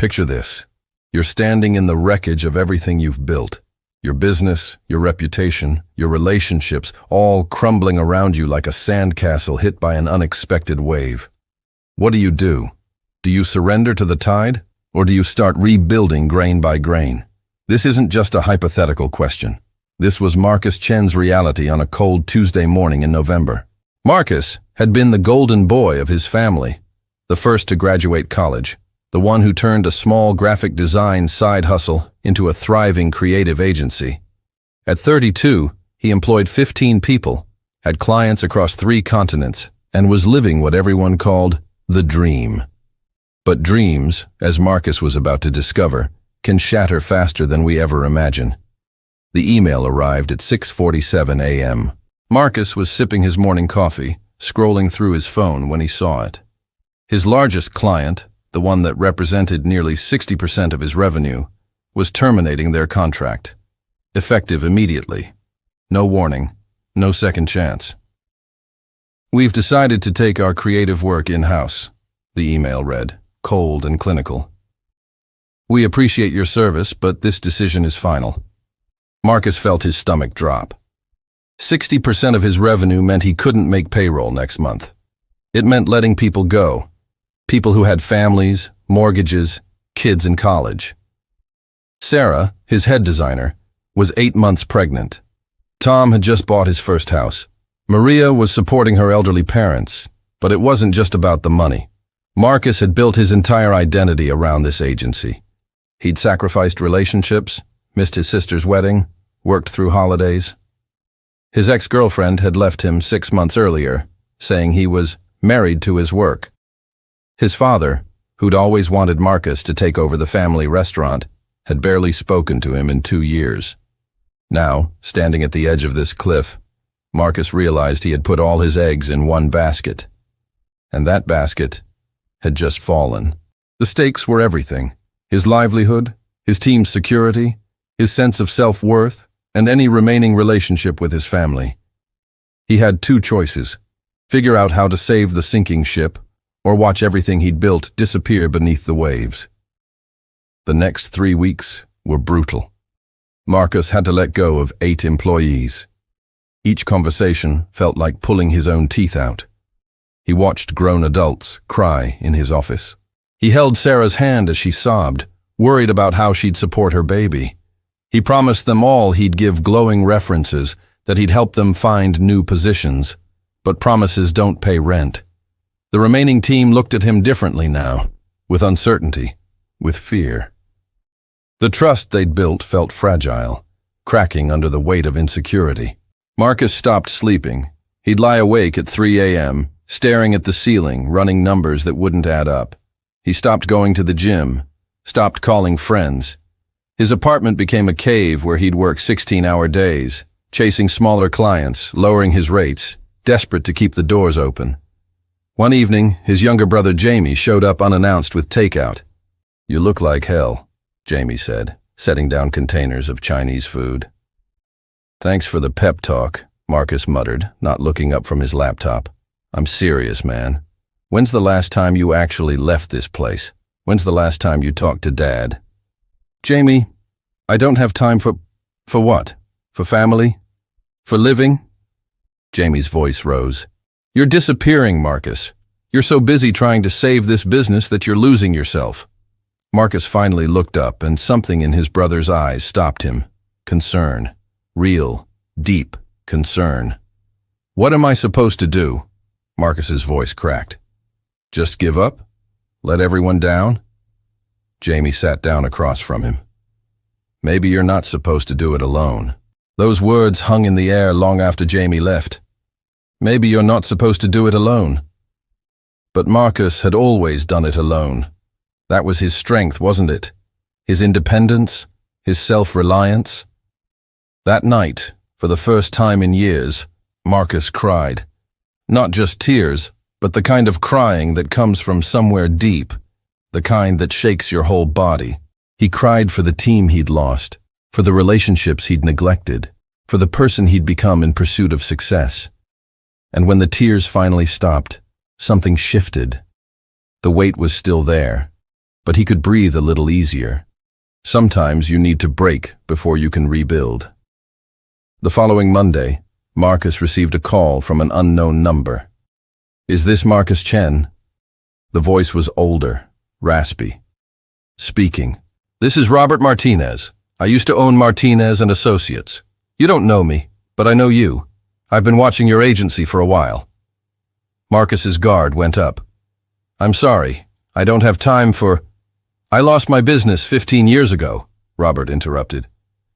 Picture this. You're standing in the wreckage of everything you've built. Your business, your reputation, your relationships, all crumbling around you like a sandcastle hit by an unexpected wave. What do? Do you surrender to the tide, or do you start rebuilding grain by grain? This isn't just a hypothetical question. This was Marcus Chen's reality on a cold Tuesday morning in November. Marcus had been the golden boy of his family, the first to graduate college, the one who turned a small graphic design side hustle into a thriving creative agency. At 32, he employed 15 people, had clients across 3 continents, and was living what everyone called the dream. But dreams, as Marcus was about to discover, can shatter faster than we ever imagine. The email arrived at 6:47 a.m. Marcus was sipping his morning coffee, scrolling through his phone when he saw it. His largest client, the one that represented nearly 60% of his revenue, was terminating their contract. Effective immediately. No warning, no second chance. "We've decided to take our creative work in-house," the email read, cold and clinical. "We appreciate your service, but this decision is final." Marcus felt his stomach drop. 60% of his revenue meant he couldn't make payroll next month. It meant letting people go. People who had families, mortgages, kids in college. Sarah, his head designer, was 8 months pregnant. Tom had just bought his first house. Maria was supporting her elderly parents, but it wasn't just about the money. Marcus had built his entire identity around this agency. He'd sacrificed relationships, missed his sister's wedding, worked through holidays. His ex-girlfriend had left him 6 months earlier, saying he was married to his work. His father, who'd always wanted Marcus to take over the family restaurant, had barely spoken to him in 2 years. Now, standing at the edge of this cliff, Marcus realized he had put all his eggs in one basket. And that basket had just fallen. The stakes were everything: his livelihood, his team's security, his sense of self-worth, and any remaining relationship with his family. He had 2 choices: figure out how to save the sinking ship, or watch everything he'd built disappear beneath the waves. The next 3 weeks were brutal. Marcus had to let go of 8 employees. Each conversation felt like pulling his own teeth out. He watched grown adults cry in his office. He held Sarah's hand as she sobbed, worried about how she'd support her baby. He promised them all he'd give glowing references, that he'd help them find new positions. But promises don't pay rent. The remaining team looked at him differently now, with uncertainty, with fear. The trust they'd built felt fragile, cracking under the weight of insecurity. Marcus stopped sleeping. He'd lie awake at 3 a.m., staring at the ceiling, running numbers that wouldn't add up. He stopped going to the gym, stopped calling friends. His apartment became a cave where he'd work 16-hour days, chasing smaller clients, lowering his rates, desperate to keep the doors open. One evening, his younger brother Jamie showed up unannounced with takeout. "You look like hell," Jamie said, setting down containers of Chinese food. "Thanks for the pep talk," Marcus muttered, not looking up from his laptop. "I'm serious, man. When's the last time you actually left this place? When's the last time you talked to Dad?" "Jamie, I don't have time for what? For family? For living?" Jamie's voice rose. "You're disappearing, Marcus. You're so busy trying to save this business that you're losing yourself." Marcus finally looked up, and something in his brother's eyes stopped him. Concern. Real, deep concern. "What am I supposed to do?" Marcus's voice cracked. "Just give up? Let everyone down?" Jamie sat down across from him. "Maybe you're not supposed to do it alone." Those words hung in the air long after Jamie left. Maybe you're not supposed to do it alone. But Marcus had always done it alone. That was his strength, wasn't it? His independence, his self-reliance. That night, for the first time in years, Marcus cried. Not just tears, but the kind of crying that comes from somewhere deep, the kind that shakes your whole body. He cried for the team he'd lost, for the relationships he'd neglected, for the person he'd become in pursuit of success. And when the tears finally stopped, something shifted. The weight was still there, but he could breathe a little easier. Sometimes you need to break before you can rebuild. The following Monday, Marcus received a call from an unknown number. "Is this Marcus Chen?" The voice was older, raspy. "Speaking. This is Robert Martinez. I used to own Martinez and Associates. You don't know me, but I know you. I've been watching your agency for a while." Marcus's guard went up. "I'm sorry. I don't have time for—" "I lost my business 15 years ago," Robert interrupted.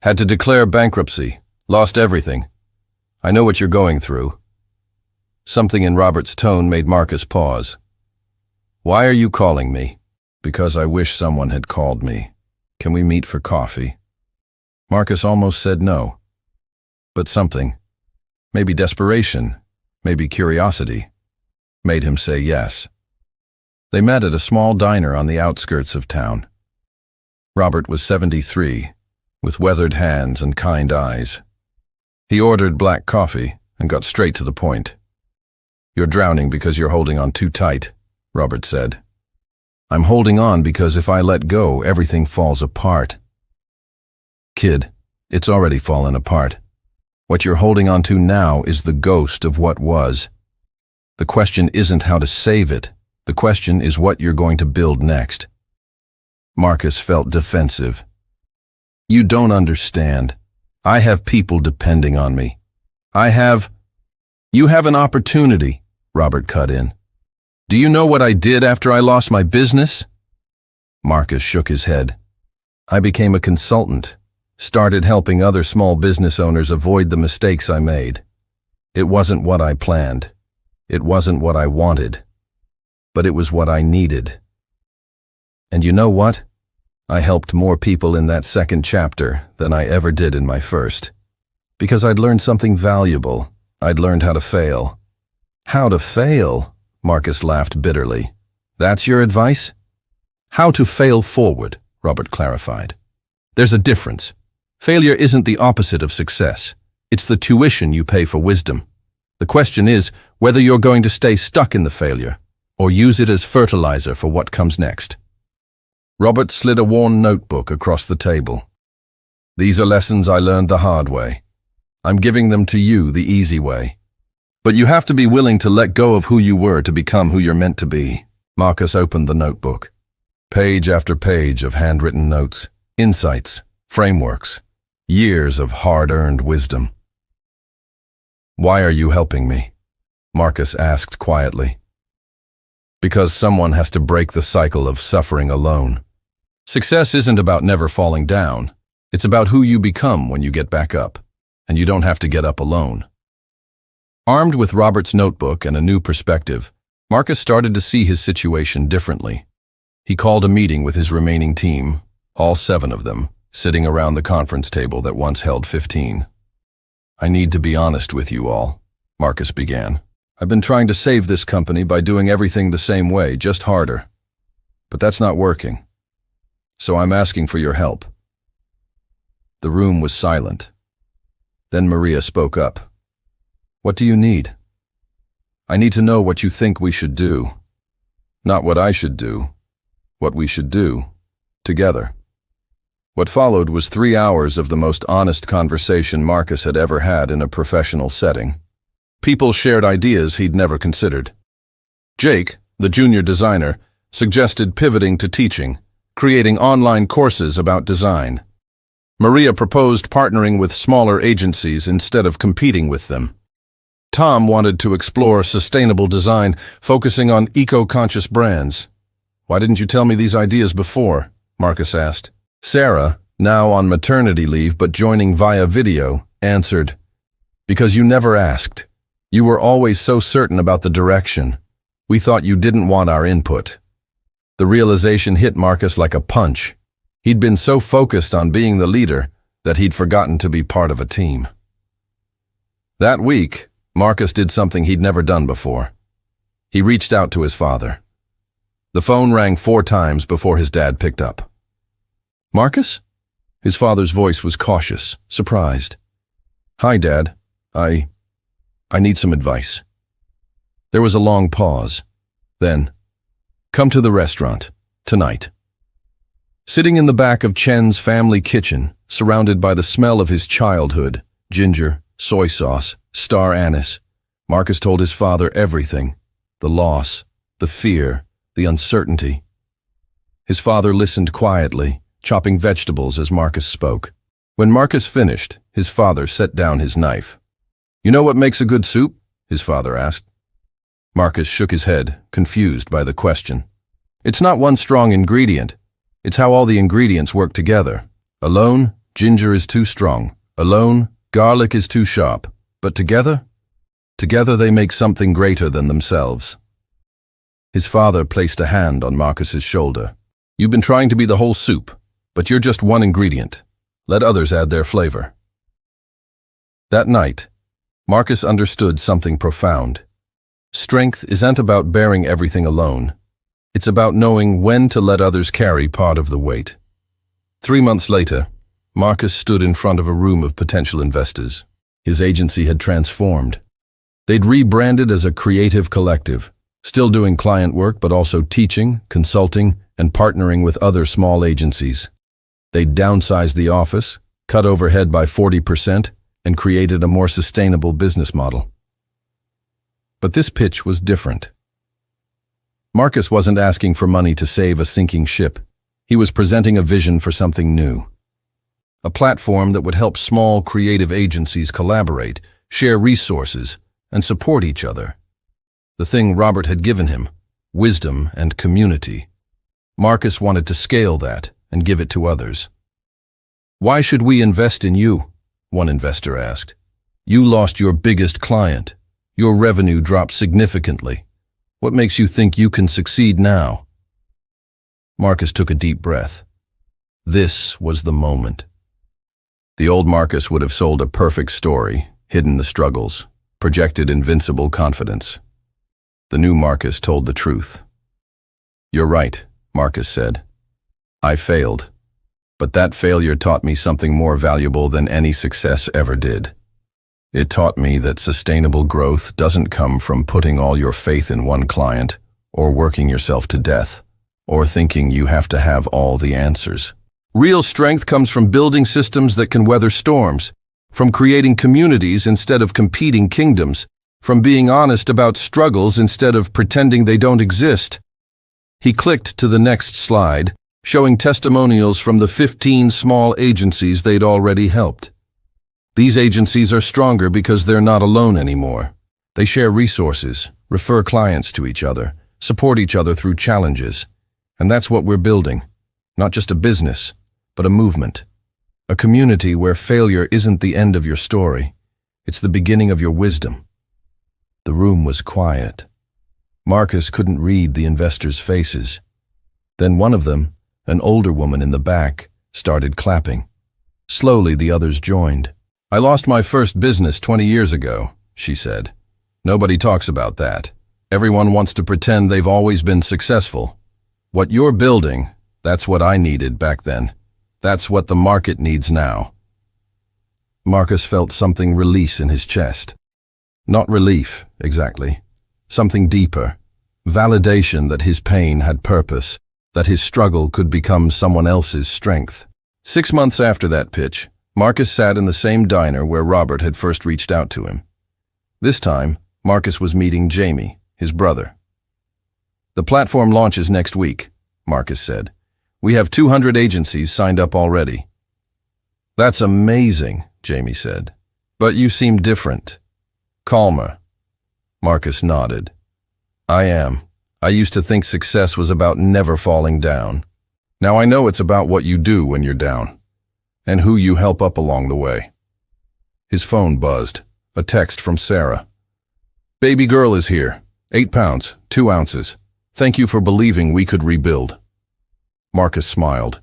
"Had to declare bankruptcy. Lost everything. I know what you're going through." Something in Robert's tone made Marcus pause. "Why are you calling me?" "Because I wish someone had called me. Can we meet for coffee?" Marcus almost said no. But something, maybe desperation, maybe curiosity, made him say yes. They met at a small diner on the outskirts of town. Robert was 73, with weathered hands and kind eyes. He ordered black coffee and got straight to the point. "You're drowning because you're holding on too tight," Robert said. "I'm holding on because if I let go, everything falls apart." "Kid, it's already fallen apart. What you're holding on to now is the ghost of what was. The question isn't how to save it. The question is what you're going to build next." Marcus felt defensive. "You don't understand. I have people depending on me. You have an opportunity," Robert cut in. "Do you know what I did after I lost my business?" Marcus shook his head. "I became a consultant, started helping other small business owners avoid the mistakes I made. It wasn't what I planned. It wasn't what I wanted. But it was what I needed. And you know what? I helped more people in that second chapter than I ever did in my first. Because I'd learned something valuable. I'd learned how to fail." "How to fail?" Marcus laughed bitterly. "That's your advice?" "How to fail forward," Robert clarified. "There's a difference. Failure isn't the opposite of success. It's the tuition you pay for wisdom. The question is whether you're going to stay stuck in the failure or use it as fertilizer for what comes next." Robert slid a worn notebook across the table. "These are lessons I learned the hard way. I'm giving them to you the easy way. But you have to be willing to let go of who you were to become who you're meant to be." Marcus opened the notebook. Page after page of handwritten notes, insights, frameworks, years of hard-earned wisdom. "Why are you helping me?" Marcus asked quietly. "Because someone has to break the cycle of suffering alone. Success isn't about never falling down. It's about who you become when you get back up, and you don't have to get up alone." Armed with Robert's notebook and a new perspective, Marcus started to see his situation differently. He called a meeting with his remaining team, all 7 of them, sitting around the conference table that once held 15. "I need to be honest with you all," Marcus began. "I've been trying to save this company by doing everything the same way, just harder. But that's not working. So I'm asking for your help." The room was silent. Then Maria spoke up. "What do you need?" "I need to know what you think we should do. Not what I should do. What we should do. Together." What followed was 3 hours of the most honest conversation Marcus had ever had in a professional setting. People shared ideas he'd never considered. Jake, the junior designer, suggested pivoting to teaching, creating online courses about design. Maria proposed partnering with smaller agencies instead of competing with them. Tom wanted to explore sustainable design, focusing on eco-conscious brands. "Why didn't you tell me these ideas before?" Marcus asked. Sarah, now on maternity leave but joining via video, answered, "Because you never asked. You were always so certain about the direction. We thought you didn't want our input." The realization hit Marcus like a punch. He'd been so focused on being the leader that he'd forgotten to be part of a team. That week, Marcus did something he'd never done before. He reached out to his father. The phone rang 4 times before his dad picked up. "Marcus?" His father's voice was cautious, surprised. "Hi, Dad. I need some advice." There was a long pause. Then, "Come to the restaurant, tonight. Sitting in the back of Chen's family kitchen, surrounded by the smell of his childhood, ginger, soy sauce, star anise, Marcus told his father everything, the loss, the fear, the uncertainty. His father listened quietly, chopping vegetables as Marcus spoke. When Marcus finished, his father set down his knife. "You know what makes a good soup?" his father asked. Marcus shook his head, confused by the question. "It's not one strong ingredient. It's how all the ingredients work together. Alone, ginger is too strong. Alone, garlic is too sharp. But together? Together they make something greater than themselves." His father placed a hand on Marcus's shoulder. "You've been trying to be the whole soup, but you're just one ingredient. Let others add their flavor." That night, Marcus understood something profound. Strength isn't about bearing everything alone. It's about knowing when to let others carry part of the weight. 3 months later, Marcus stood in front of a room of potential investors. His agency had transformed. They'd rebranded as a creative collective, still doing client work but also teaching, consulting, and partnering with other small agencies. They'd downsized the office, cut overhead by 40%, and created a more sustainable business model. But this pitch was different. Marcus wasn't asking for money to save a sinking ship. He was presenting a vision for something new. A platform that would help small creative agencies collaborate, share resources, and support each other. The thing Robert had given him, wisdom and community. Marcus wanted to scale that and give it to others. "Why should we invest in you?" one investor asked. "You lost your biggest client. Your revenue dropped significantly. What makes you think you can succeed now?" Marcus took a deep breath. This was the moment. The old Marcus would have sold a perfect story, hidden the struggles, projected invincible confidence. The new Marcus told the truth. "You're right," Marcus said. "I failed. But that failure taught me something more valuable than any success ever did. It taught me that sustainable growth doesn't come from putting all your faith in one client, or working yourself to death, or thinking you have to have all the answers. Real strength comes from building systems that can weather storms, from creating communities instead of competing kingdoms, from being honest about struggles instead of pretending they don't exist." He clicked to the next slide, showing testimonials from the 15 small agencies they'd already helped. These agencies are stronger because they're not alone anymore. They share resources, refer clients to each other, support each other through challenges. And that's what we're building. Not just a business, but a movement. A community where failure isn't the end of your story. It's the beginning of your wisdom. The room was quiet. Marcus couldn't read the investors' faces. Then one of them, an older woman in the back, started clapping. Slowly the others joined. "I lost my first business 20 years ago," she said. "Nobody talks about that. Everyone wants to pretend they've always been successful. What you're building, that's what I needed back then. That's what the market needs now." Marcus felt something release in his chest. Not relief, exactly. Something deeper. Validation that his pain had purpose, that his struggle could become someone else's strength. 6 months after that pitch, Marcus sat in the same diner where Robert had first reached out to him. This time, Marcus was meeting Jamie, his brother. "The platform launches next week," Marcus said. "We have 200 agencies signed up already." "That's amazing," Jamie said. "But you seem different. Calmer." Marcus nodded. "I am. I used to think success was about never falling down. Now I know it's about what you do when you're down, and who you help up along the way." His phone buzzed. A text from Sarah. "Baby girl is here. 8 pounds, 2 ounces. Thank you for believing we could rebuild." Marcus smiled.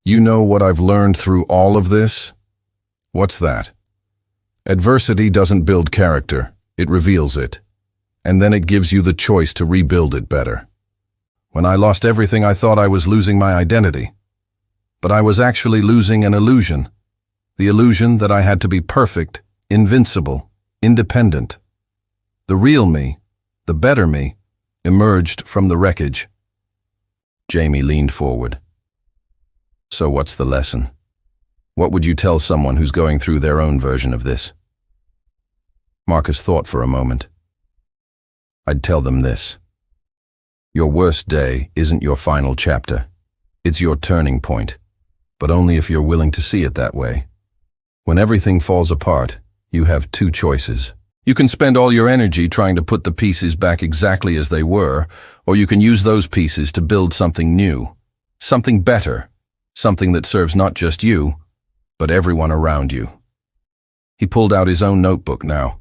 "You know what I've learned through all of this?" "What's that?" "Adversity doesn't build character, it reveals it. And then it gives you the choice to rebuild it better. When I lost everything, I thought I was losing my identity. But I was actually losing an illusion. The illusion that I had to be perfect, invincible, independent. The real me, the better me, emerged from the wreckage." Jamie leaned forward. So what's the lesson? What would you tell someone who's going through their own version of this? Marcus thought for a moment. I'd tell them this. Your worst day isn't your final chapter. It's your turning point, but only if you're willing to see it that way. When everything falls apart, you have two choices. You can spend all your energy trying to put the pieces back exactly as they were, or you can use those pieces to build something new, something better, something that serves not just you, but everyone around you. He pulled out his own notebook now,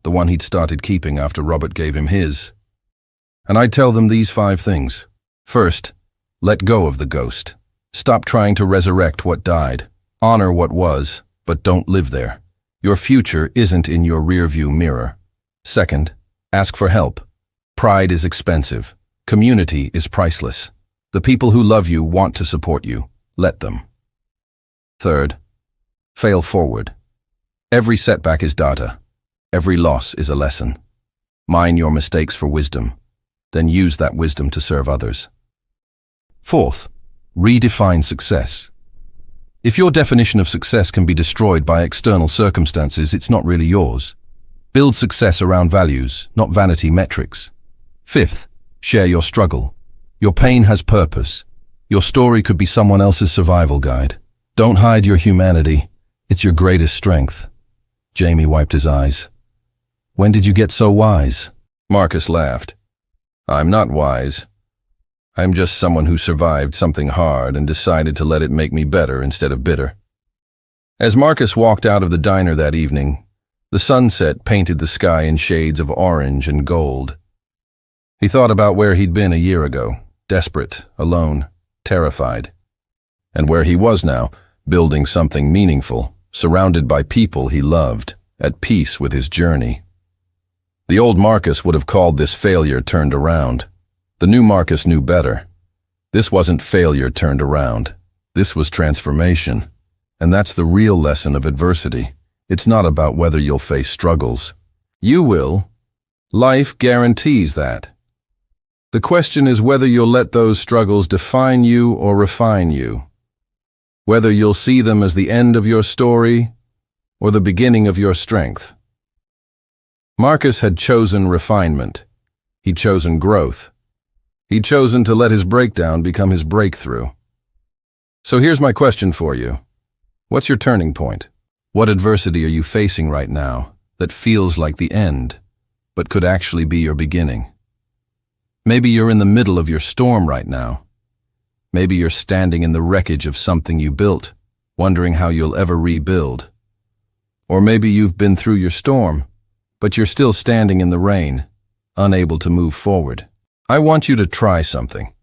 the one he'd started keeping after Robert gave him his. And I'd tell them these 5 things. First, let go of the ghost. Stop trying to resurrect what died. Honor what was, but don't live there. Your future isn't in your rearview mirror. Second, ask for help. Pride is expensive. Community is priceless. The people who love you want to support you. Let them. Third, fail forward. Every setback is data. Every loss is a lesson. Mine your mistakes for wisdom. Then use that wisdom to serve others. Fourth, redefine success. If your definition of success can be destroyed by external circumstances, it's not really yours. Build success around values, not vanity metrics. Fifth, share your struggle. Your pain has purpose. Your story could be someone else's survival guide. Don't hide your humanity. It's your greatest strength. Jamie wiped his eyes. When did you get so wise? Marcus laughed. I'm not wise. I'm just someone who survived something hard and decided to let it make me better instead of bitter. As Marcus walked out of the diner that evening, the sunset painted the sky in shades of orange and gold. He thought about where he'd been a year ago, desperate, alone, terrified, and where he was now, building something meaningful, surrounded by people he loved, at peace with his journey. The old Marcus would have called this failure turned around. The new Marcus knew better. This wasn't failure turned around. This was transformation. And that's the real lesson of adversity. It's not about whether you'll face struggles. You will. Life guarantees that. The question is whether you'll let those struggles define you or refine you. Whether you'll see them as the end of your story or the beginning of your strength. Marcus had chosen refinement. He'd chosen growth. He'd chosen to let his breakdown become his breakthrough. So here's my question for you. What's your turning point? What adversity are you facing right now that feels like the end, but could actually be your beginning? Maybe you're in the middle of your storm right now. Maybe you're standing in the wreckage of something you built, wondering how you'll ever rebuild. Or maybe you've been through your storm, but you're still standing in the rain, unable to move forward. I want you to try something.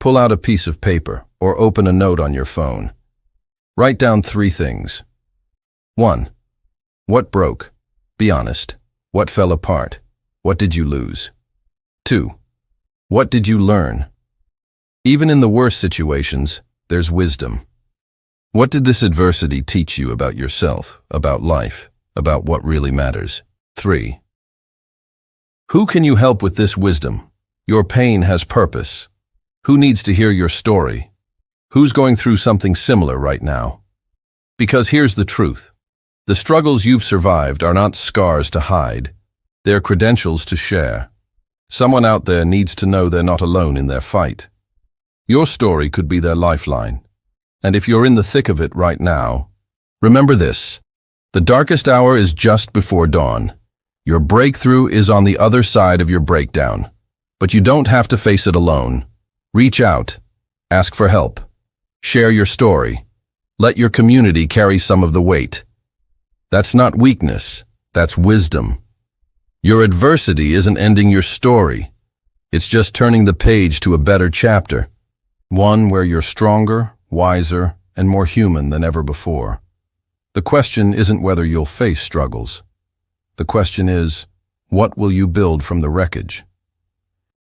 Pull out a piece of paper or open a note on your phone. Write down 3 things. 1. What broke? Be honest. What fell apart? What did you lose? 2. What did you learn? Even in the worst situations, there's wisdom. What did this adversity teach you about yourself, about life, about what really matters? 3. Who can you help with this wisdom? Your pain has purpose. Who needs to hear your story? Who's going through something similar right now? Because here's the truth. The struggles you've survived are not scars to hide. They're credentials to share. Someone out there needs to know they're not alone in their fight. Your story could be their lifeline. And if you're in the thick of it right now, remember this. The darkest hour is just before dawn. Your breakthrough is on the other side of your breakdown. But you don't have to face it alone. Reach out. Ask for help. Share your story. Let your community carry some of the weight. That's not weakness. That's wisdom. Your adversity isn't ending your story. It's just turning the page to a better chapter. One where you're stronger, wiser, and more human than ever before. The question isn't whether you'll face struggles. The question is, what will you build from the wreckage?